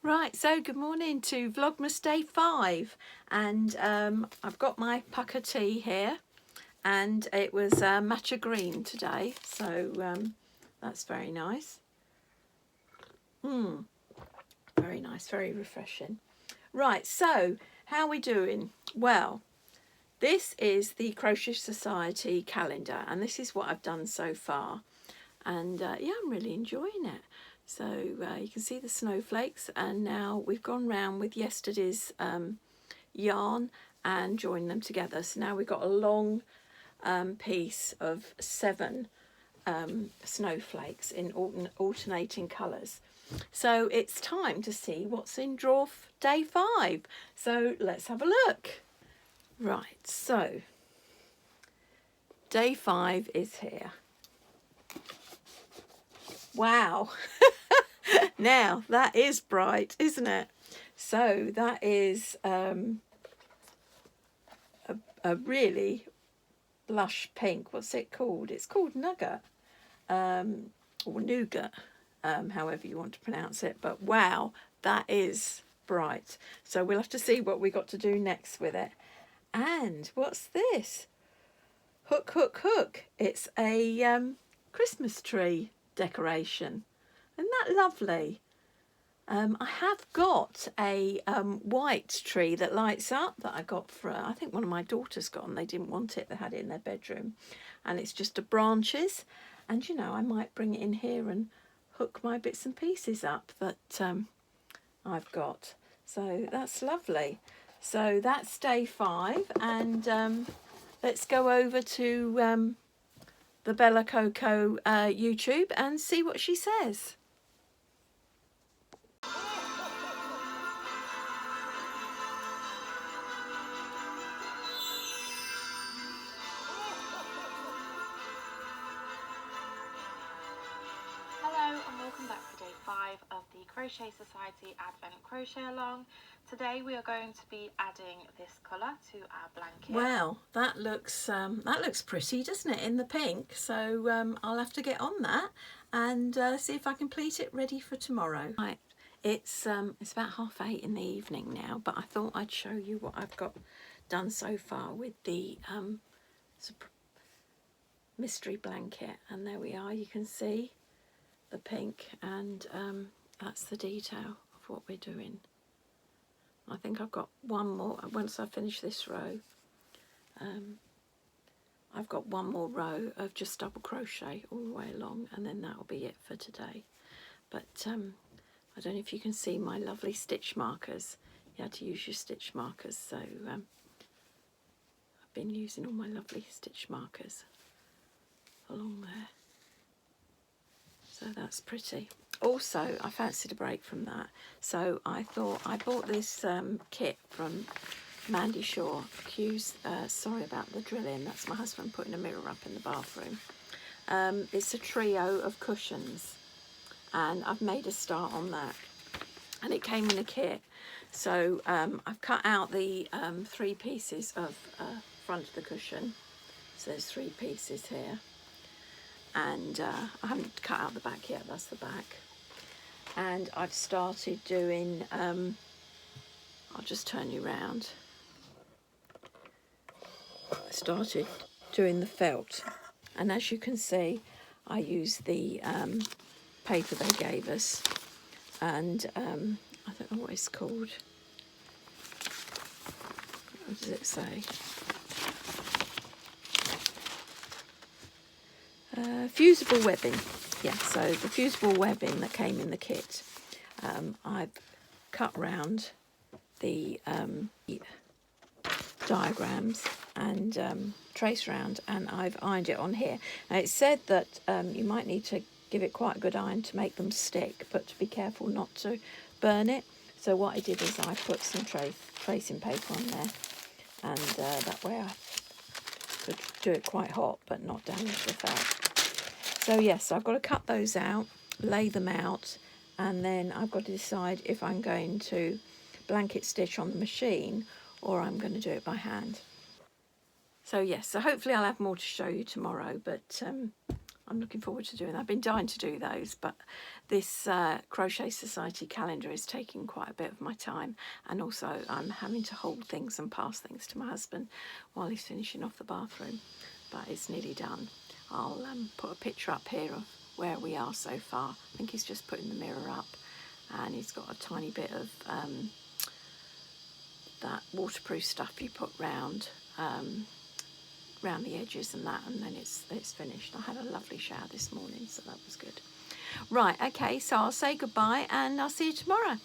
Right, so good morning to Vlogmas Day 5, and I've got my pucker tea here, and it was matcha green today, so that's very nice. Very nice, very refreshing. Right, so how are we doing? Well, this is the Crochet Society calendar, and this is what I've done so far, and yeah, I'm really enjoying it. So you can see the snowflakes, and now we've gone round with yesterday's yarn and joined them together. So now we've got a long piece of 7 snowflakes in alternating colours. So it's time to see what's in drawer day 5. So let's have a look. Right, so day 5 is here. Wow. Now that is bright, isn't it? So that is a really blush pink. What's it called? It's called Nugget, or Nougat, however you want to pronounce it. But wow, that is bright. So we'll have to see what we got to do next with it. And what's this? Hook, hook, hook. It's a Christmas tree decoration. Isn't that lovely? I have got a white tree that lights up that I got for, I think one of my daughters got, and they didn't want it. They had it in their bedroom, and it's just a branches. And you know, I might bring it in here and hook my bits and pieces up that I've got. So that's lovely. So that's day 5, and let's go over to the Bella Coco YouTube and see what she says. Hello and welcome back to day 5 of the Crochet Society Advent Crochet Along. Today we are going to be adding this colour to our blanket. Wow, that looks pretty, doesn't it, in the pink? So I'll have to get on that and see if I can pleat it ready for tomorrow. Right, it's about 8:30 in the evening now, but I thought I'd show you what I've got done so far with the mystery blanket. And there we are. You can see the pink, and that's the detail of what we're doing. I think I've got one more. Once I finish this row, I've got one more row of just double crochet all the way along, and then that'll be it for today. But I don't know if you can see my lovely stitch markers. You had to use your stitch markers, so I've been using all my lovely stitch markers along there. So that's pretty. Also, I fancied a break from that, so I thought I bought this kit from Mandy. Sorry about the drilling, that's my husband putting a mirror up in the bathroom. It's a trio of cushions, and I've made a start on that, and it came in a kit. So I've cut out the 3 pieces of front of the cushion, so there's 3 pieces here. And I haven't cut out the back yet, that's the back. And I've started doing, I'll just turn you round. I started doing the felt. And as you can see, I used the paper they gave us. And I don't know what it's called. What does it say? Fusible webbing. Yeah, so the fusible webbing that came in the kit, I've cut round the diagrams and traced round, and I've ironed it on here. Now it said that you might need to give it quite a good iron to make them stick, but to be careful not to burn it. So what I did is I put some tracing paper on there, and that way I could do it quite hot but not damage the felt. So yes, I've got to cut those out, lay them out, and then I've got to decide if I'm going to blanket stitch on the machine or I'm going to do it by hand. So yes, so hopefully I'll have more to show you tomorrow, but I'm looking forward to doing that. I've been dying to do those, but this Crochet Society calendar is taking quite a bit of my time, and also I'm having to hold things and pass things to my husband while he's finishing off the bathroom, but it's nearly done. I'll put a picture up here of where we are so far. I think he's just putting the mirror up, and he's got a tiny bit of that waterproof stuff you put round the edges and that, and then it's finished. I had a lovely shower this morning, so that was good. Right, okay, so I'll say goodbye and I'll see you tomorrow.